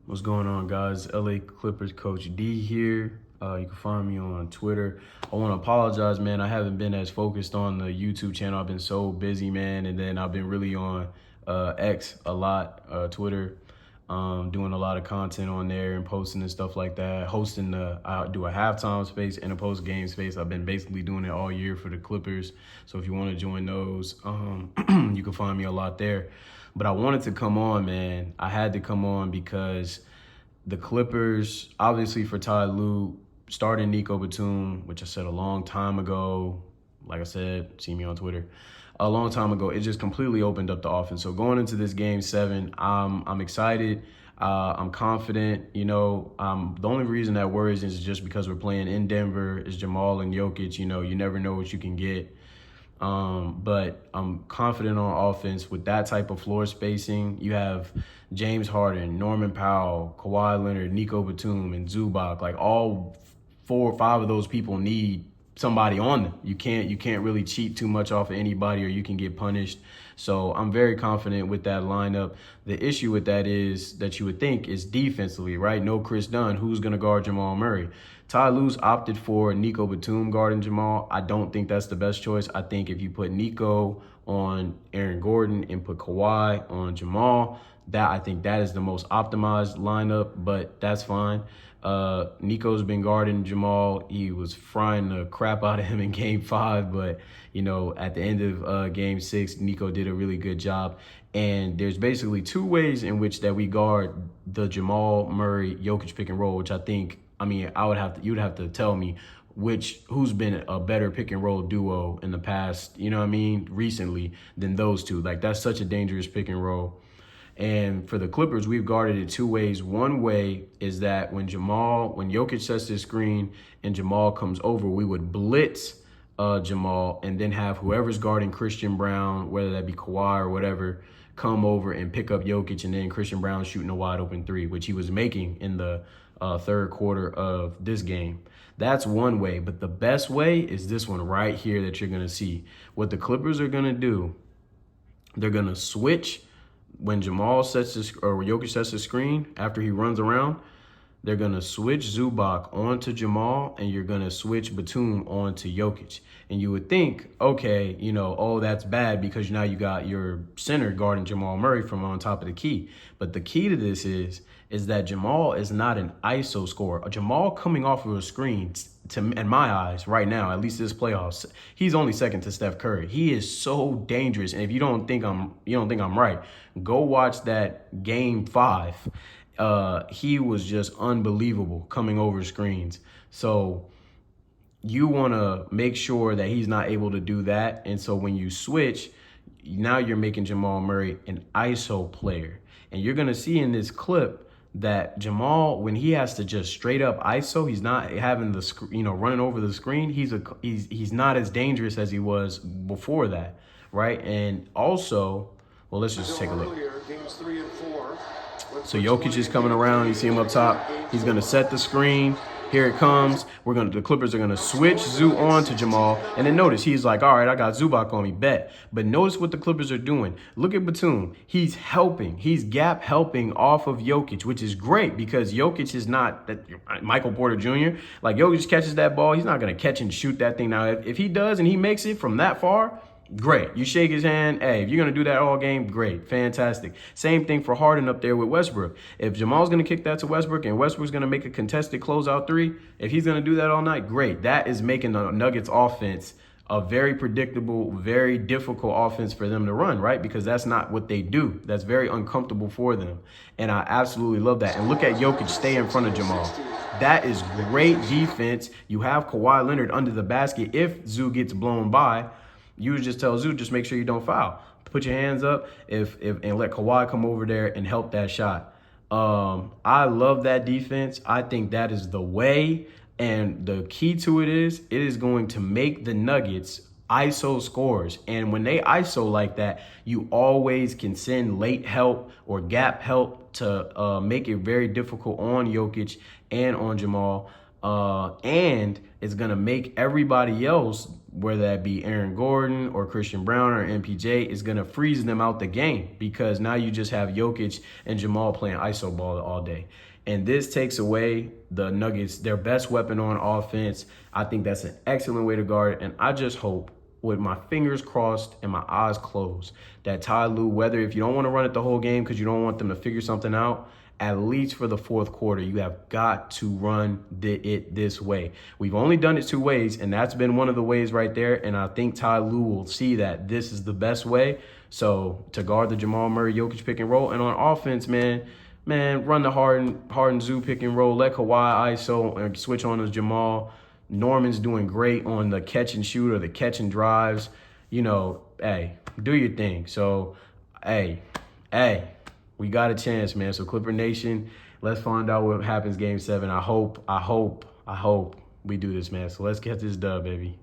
What's going on, guys? LA Clippers Coach D here. You can find me on Twitter. I want to apologize, man. I haven't been as focused on the YouTube channel. I've been so busy, man. And then I've been really on X a lot, Twitter, doing a lot of content on there and posting and stuff like that. I do a halftime space and a post game space. I've been basically doing it all year for the Clippers. So if you want to join those, you can find me a lot there. But I wanted to come on, man. I had to come on because the Clippers, obviously for Ty Lue, starting Nico Batum, which I said a long time ago. Like I said, see me on Twitter. A long time ago, it just completely opened up the offense. So going into this game 7, I'm excited. I'm confident. The only reason that worries is just because we're playing in Denver. It's Jamal and Jokic. You never know what you can get. But I'm confident on offense with that type of floor spacing. You have James Harden, Norman Powell, Kawhi Leonard, Nico Batum, and Zubac. Like all 4 or 5 of those people need somebody on them. You can't really cheat too much off of anybody or you can get punished. So I'm very confident with that lineup. The issue with that is that you would think is defensively, right? No Chris Dunn. Who's going to guard Jamal Murray? Ty Lue's opted for Nico Batum guarding Jamal. I don't think that's the best choice. I think if you put Nico on Aaron Gordon and put Kawhi on Jamal, I think that is the most optimized lineup, but that's fine. Nico's been guarding Jamal. He was frying the crap out of him in game 5, but at the end of game 6, Nico did a really good job. And there's basically 2 ways in which that we guard the Jamal Murray Jokic pick and roll, which you'd have to tell me who's been a better pick and roll duo in the past, recently than those 2. Like, that's such a dangerous pick and roll. And for the Clippers, we've guarded it 2 ways. One way is that when Jokic sets his screen and Jamal comes over, we would blitz Jamal and then have whoever's guarding Christian Brown, whether that be Kawhi or whatever, come over and pick up Jokic, and then Christian Brown shooting a wide open 3, which he was making in the third quarter of this game. That's one way, but the best way is this one right here that you're going to see. What the Clippers are going to do, they're going to switch when Jamal Jokic sets the screen after he runs around. They're going to switch Zubac onto Jamal, and you're going to switch Batum onto Jokic. And you would think, okay, that's bad because now you got your center guarding Jamal Murray from on top of the key. But the key to this is that Jamal is not an ISO scorer. Jamal coming off of a screen, in my eyes, right now, at least this playoffs, he's only second to Steph Curry. He is so dangerous. And if you don't think I'm right, go watch that game 5. He was just unbelievable coming over screens. So you want to make sure that he's not able to do that. And so when you switch, now you're making Jamal Murray an ISO player. And you're going to see in this clip that Jamal, when he has to just straight up ISO, he's not having running over the screen. He's not as dangerous as he was before that, right? And also, well, let's just take a look. Games 3 and 4. So Jokic is coming around. You see him up top. He's going to set the screen. Here it comes. The Clippers are going to switch Zoo on to Jamal. And then notice he's like, all right, I got Zubac on me, bet. But notice what the Clippers are doing. Look at Batum. He's helping. He's gap helping off of Jokic, which is great because Jokic is not Michael Porter Jr. Like, Jokic catches that ball. He's not going to catch and shoot that thing. Now, if he does and he makes it from that far, great. You shake his hand. Hey, if you're going to do that all game, great. Fantastic. Same thing for Harden up there with Westbrook. If Jamal's going to kick that to Westbrook and Westbrook's going to make a contested closeout 3, if he's going to do that all night, great. That is making the Nuggets offense a very predictable, very difficult offense for them to run, right? Because that's not what they do. That's very uncomfortable for them. And I absolutely love that. And look at Jokic stay in front of Jamal. That is great defense. You have Kawhi Leonard under the basket. If Zoo gets blown by, you would just tell Zoo, just make sure you don't foul. Put your hands up and let Kawhi come over there and help that shot. I love that defense. I think that is the way. And the key to it is going to make the Nuggets ISO scores. And when they ISO like that, you always can send late help or gap help to make it very difficult on Jokic and on Jamal. And it's going to make everybody else, whether that be Aaron Gordon or Christian Brown or MPJ, is going to freeze them out the game because now you just have Jokic and Jamal playing iso ball all day. And this takes away the Nuggets, their best weapon on offense. I think that's an excellent way to guard. And I just hope, with my fingers crossed and my eyes closed, that Ty Lue, whether if you don't want to run it the whole game because you don't want them to figure something out, at least for the fourth quarter, you have got to run it this way. We've only done it 2 ways, and that's been one of the ways right there. And I think Ty Lue will see that this is the best way. So to guard the Jamal Murray Jokic pick and roll, and on offense, man, run the Harden Zoo pick and roll. Let Kawhi ISO and switch on to Jamal. Norman's doing great on the catch and shoot or the catch and drives. You know, hey, do your thing. So, hey, we got a chance, man. So Clipper Nation, let's find out what happens Game 7. I hope we do this, man. So let's get this dub, baby.